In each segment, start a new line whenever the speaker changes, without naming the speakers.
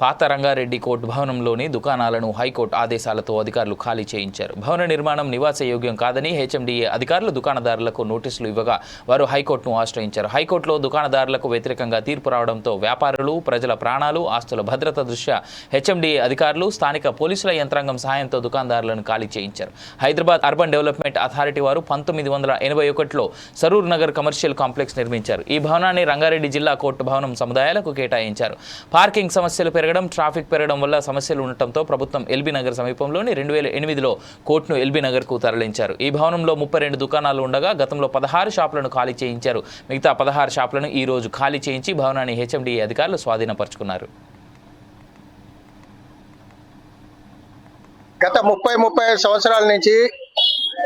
పాత రంగారెడ్డి కోర్టు భవనంలోని దుకాణాలను హైకోర్టు ఆదేశాలతో అధికారులు ఖాళీ చేయించారు. భవన నిర్మాణం నివాసయోగ్యం కాదని హెచ్ఎండిఏ అధికారులు దుకాణదారులకు నోటీసులు ఇవ్వగా వారు హైకోర్టును ఆశ్రయించారు. హైకోర్టులో దుకాణదారులకు వ్యతిరేకంగా తీర్పు రావడంతో వ్యాపారులు, ప్రజల ప్రాణాలు, ఆస్తుల భద్రత దృష్ట్యా హెచ్ఎండిఏ అధికారులు స్థానిక పోలీసుల యంత్రాంగం సహాయంతో దుకాణదారులను ఖాళీ చేయించారు. హైదరాబాద్ అర్బన్ డెవలప్మెంట్ అథారిటీ వారు 1981లో సరూర్ నగర్ కమర్షియల్ కాంప్లెక్స్ నిర్మించారు. ఈ భవనాన్ని రంగారెడ్డి జిల్లా కోర్టు భవనం సముదాయాలకు కేటాయించారు. పార్కింగ్ సమస్యలు పెరగడం, ట్రాఫిక్ పెరగడం వల్ల సమస్యలు ఉండటంతో ప్రభుత్వం ఎల్బీ నగర్ సమీపంలోని 2008లో కోర్టును ఎల్బీ నగర్కు తరలించారు. ఈ భవనంలో 32 దుకాణాలు ఉండగా గతంలో 16 షాపులను ఖాళీ చేయించారు. మిగతా 16 షాపులను ఈ రోజు ఖాళీ చేయించి భవనాన్ని హెచ్ఎండిఏ అధికారులు స్వాధీనపరుచుకున్నారు.
గత 35 సంవత్సరాల నుంచి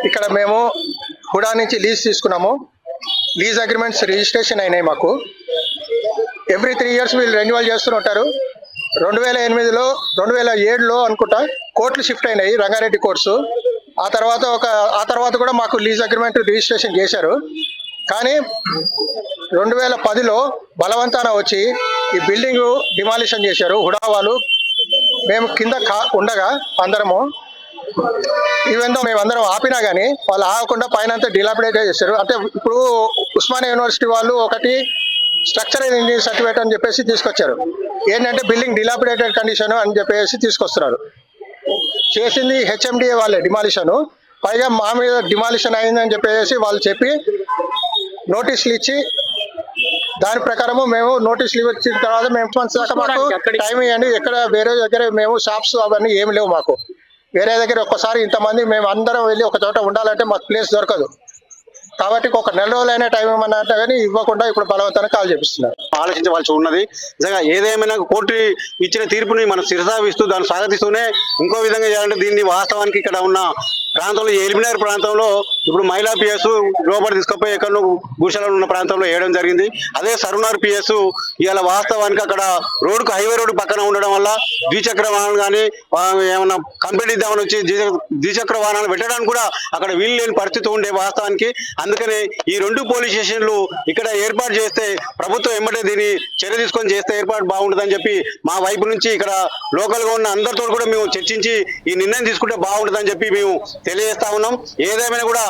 ఇక్కడ మేము హుడా నుంచి లీజ్ తీసుకున్నాము. లీజ్ అగ్రిమెంట్స్ రిజిస్ట్రేషన్ అయినాయి. మాకు ఎవ్రీ 3 years వీళ్ళు రెన్యువల్ చేస్తుంటారు. 2008లో 2007లో అనుకుంటా కోర్టులు షిఫ్ట్ అయినాయి, రంగారెడ్డి కోర్ట్స్. ఆ తర్వాత కూడా మాకు లీజ్ అగ్రిమెంట్ రిజిస్ట్రేషన్ చేశారు. కానీ 2010లో బలవంతాన వచ్చి ఈ బిల్డింగ్ డిమాలిషన్ చేశారు హుడా వాళ్ళు. మేము కింద ఉండగా అందరము ఈవెందో మేమందరం ఆపినా కానీ వాళ్ళు ఆగకుండా పైన అంతా డిలాపిడేట్ చేశారు. అంటే ఇప్పుడు ఉస్మానియా యూనివర్సిటీ వాళ్ళు ఒకటి స్ట్రక్చరల్ ఇంజనీర్ సర్టిఫికేట్ అని చెప్పేసి తీసుకొచ్చారు. ఏంటంటే బిల్డింగ్ డిలాపిడేటెడ్ కండిషన్ అని చెప్పేసి తీసుకొస్తున్నారు. చేసింది హెచ్ఎండిఏ వాళ్ళే డిమాలిషన్. పైగా మా మీద డిమాలిషన్ అయిందని చెప్పేసి వాళ్ళు చెప్పి నోటీసులు ఇచ్చి, దాని ప్రకారము మేము నోటీసులు ఇచ్చిన తర్వాత మేము మాకు టైం ఇవ్వండి, ఎక్కడ వేరే దగ్గర మేము షాప్స్ అవన్నీ ఏమి లేవు. మాకు వేరే దగ్గర ఒక్కసారి ఇంతమంది మేము అందరం వెళ్ళి ఒక చోట ఉండాలంటే మాకు ప్లేస్ దొరకదు. కాబట్టి ఒక 4 రోజులైనా టైం ఏమన్నా అంటే కానీ ఇవ్వకుండా ఇప్పుడు బలవంతాన్ని కాల్ చేపిస్తున్నారు.
ఆలోచించవలసి ఉన్నది. నిజంగా ఏదేమైనా కోర్టు ఇచ్చిన తీర్పుని మనం శిరసావిస్తూ దాన్ని స్వాగతిస్తూనే ఇంకో విధంగా చేయాలంటే దీన్ని వాస్తవానికి ఇక్కడ ఉన్న ప్రాంతంలో ఎలిమినర్ ప్రాంతంలో ఇప్పుడు మహిళా పిఎస్ లోపల తీసుకుపోయి ఎక్కడో భూషాలలో ఉన్న ప్రాంతంలో వేయడం జరిగింది. అదే సరునార్ పిఎస్ ఇవాళ వాస్తవానికి అక్కడ రోడ్డుకు హైవే రోడ్డు పక్కన ఉండడం వల్ల ద్విచక్ర వాహనాలు కానీ ఏమన్నా కంపెనీ ఇద్దామని వచ్చి ద్విచక్ర వాహనాలు పెట్టడానికి కూడా అక్కడ వీలు లేని పరిస్థితి ఉండే వాస్తవానికి. అందుకనే ఈ 2 పోలీస్ స్టేషన్లు ఇక్కడ ఏర్పాటు చేస్తే ప్రభుత్వం ఎమ్మటే దీన్ని చర్య తీసుకొని చేస్తే ఏర్పాటు బాగుంటుందని చెప్పి మా వైపు నుంచి ఇక్కడ లోకల్ గా ఉన్న అందరితో కూడా మేము చర్చించి ఈ నిర్ణయం తీసుకుంటే బాగుంటుందని చెప్పి మేము తెలియజేస్తా ఉన్నాం. ఏదేమైనా కూడా